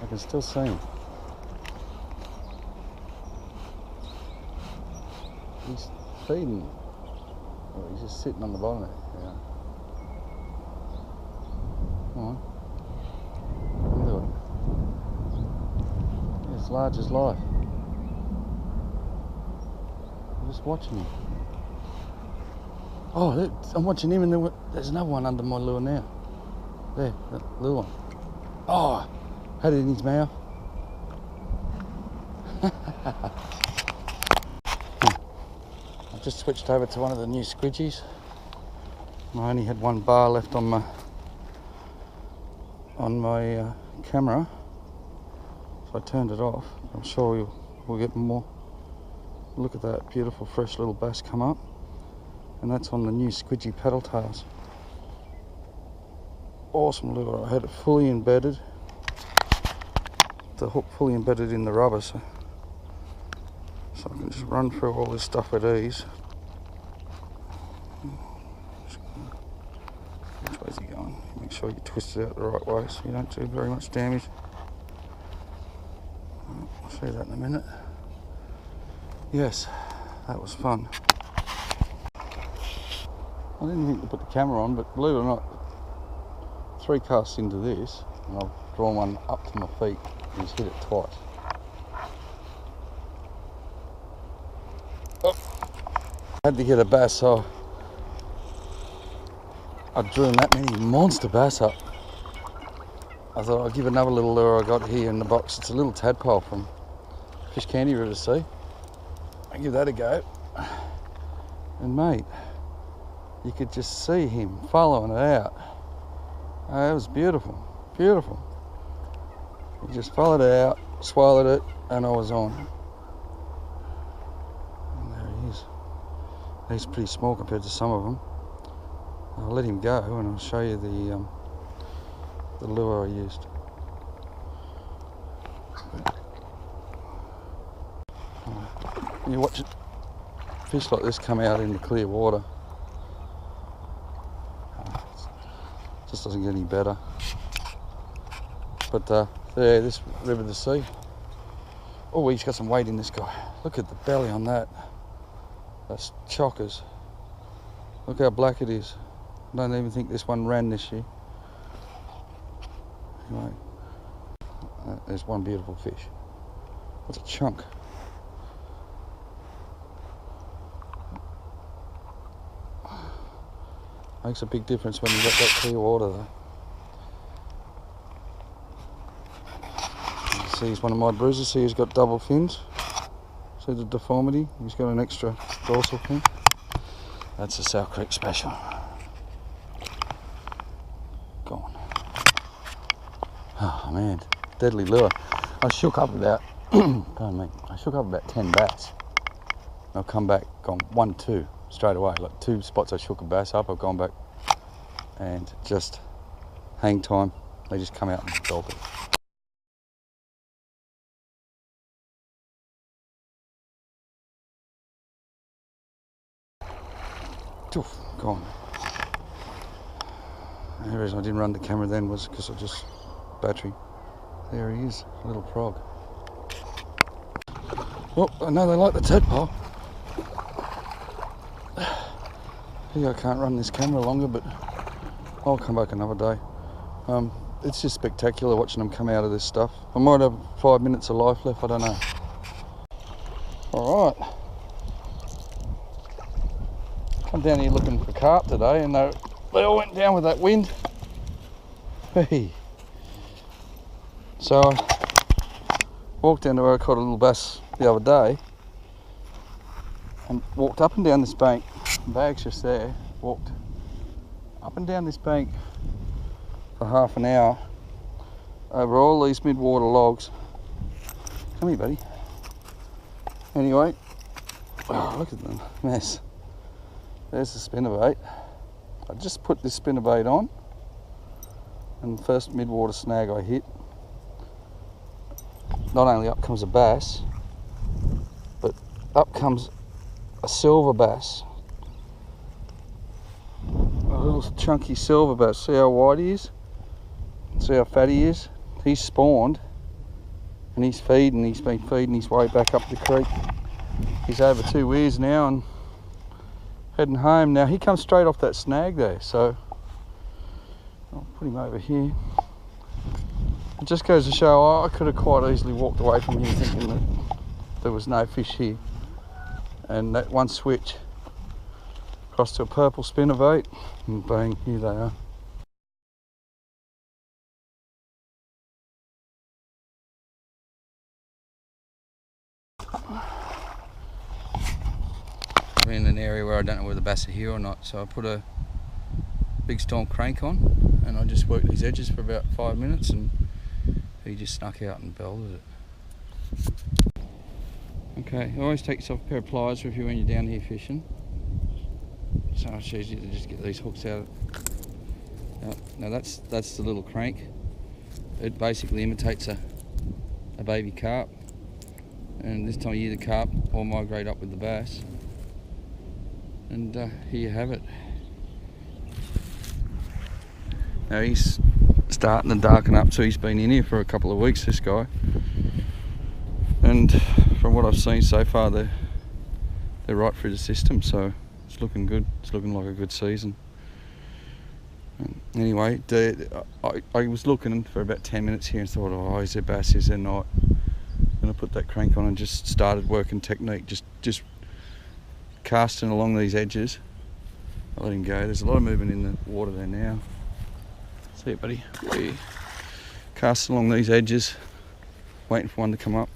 I can still see him. He's feeding. Oh, he's just sitting on the bottom there. Yeah. Come on. Look at it. He's large as life. I'm just watching him. Oh, I'm watching him, and there's another one under my lure now. There, that little one. Oh, had it in his mouth. I've just switched over to one of the new squidgies. I only had one bar left on my camera, so I turned it off. I'm sure we'll get more. Look at that beautiful fresh little bass come up, and that's on the new squidgy paddle tails. Awesome lure. I had it fully embedded, the hook fully embedded in the rubber, so I can just run through all this stuff with ease. Which way's he going? Make sure you twist it out the right way so you don't do very much damage. I'll show you that in a minute. Yes, that was fun. I didn't think to put the camera on, but believe it or not, 3 casts into this, and I've drawn one up to my feet and just hit it twice. Oh. I had to get a bass, so I drew that many monster bass up. I thought I'd give another little lure I got here in the box. It's a little tadpole from Fish Candy River Sea. I'll give that a go. And mate, you could just see him following it out. Oh, it was beautiful, beautiful. He just followed it out, swallowed it, and I was on. And there he is. He's pretty small compared to some of them. I'll let him go and I'll show you the lure I used. You watch it, fish like this come out in the clear water. Just doesn't get any better. But there, this river to sea. Oh, he's got some weight in this guy. Look at the belly on that. That's chockers. Look how black it is. I don't even think this one ran this year. Anyway, there's one beautiful fish. That's a chunk. Makes a big difference when you got that clear water though. You see he's one of my bruisers, see he's got double fins. See the deformity? He's got an extra dorsal fin. That's a South Creek special. Gone. Oh man, deadly lure. I shook up about, pardon me, I shook up about 10 bass. I've come back, gone 1, 2 straight away. Like 2 spots I shook a bass up, I've gone back and just hang time. They just come out and gulp it. Oof, gone. The reason I didn't run the camera then was because I just battery. There he is, a little frog. Well, I know they like the tadpole. Yeah, I can't run this camera longer, but I'll come back another day. It's just spectacular watching them come out of this stuff. I might have 5 minutes of life left, I don't know. All right. I'm down here looking for carp today, and they all went down with that wind. Hey. So I walked down to where I caught a little bass the other day and walked up and down this bank. The bag's just there. Walked up and down this bank for half an hour over all these mid-water logs. Come here, buddy. Anyway, oh, look at the mess. There's the spinnerbait. I just put this spinnerbait on, and the first mid-water snag I hit, not only up comes a bass, but up comes a silver bass. A little chunky silver bass. See how wide he is? See how fat he is? He's spawned and he's been feeding his way back up the creek. He's over 2 weirs now and heading home. Now he comes straight off that snag there, so I'll put him over here. It just goes to show I could have quite easily walked away from here thinking that there was no fish here, and that one switch across to a purple spinnerbait, and bang, here they are. I'm in an area where I don't know whether the bass are here or not, so I put a big storm crank on and I just worked these edges for about 5 minutes, and he just snuck out and belted it. Okay, always take yourself a pair of pliers with you when you're down here fishing. So much easier to just get these hooks out. Now that's the little crank. It basically imitates a baby carp, and this time of year the carp all migrate up with the bass. And here you have it. Now he's starting to darken up, so he's been in here for a couple of weeks, this guy. And from what I've seen so far, they're right through the system, so it's looking good. It's looking like a good season. Anyway, I was looking for about 10 minutes here and thought, oh, is there bass, is there not? And I put that crank on and just started working technique, just casting along these edges. I let him go. There's a lot of movement in the water there now. See it, buddy? Yeah. Casting along these edges, waiting for one to come up.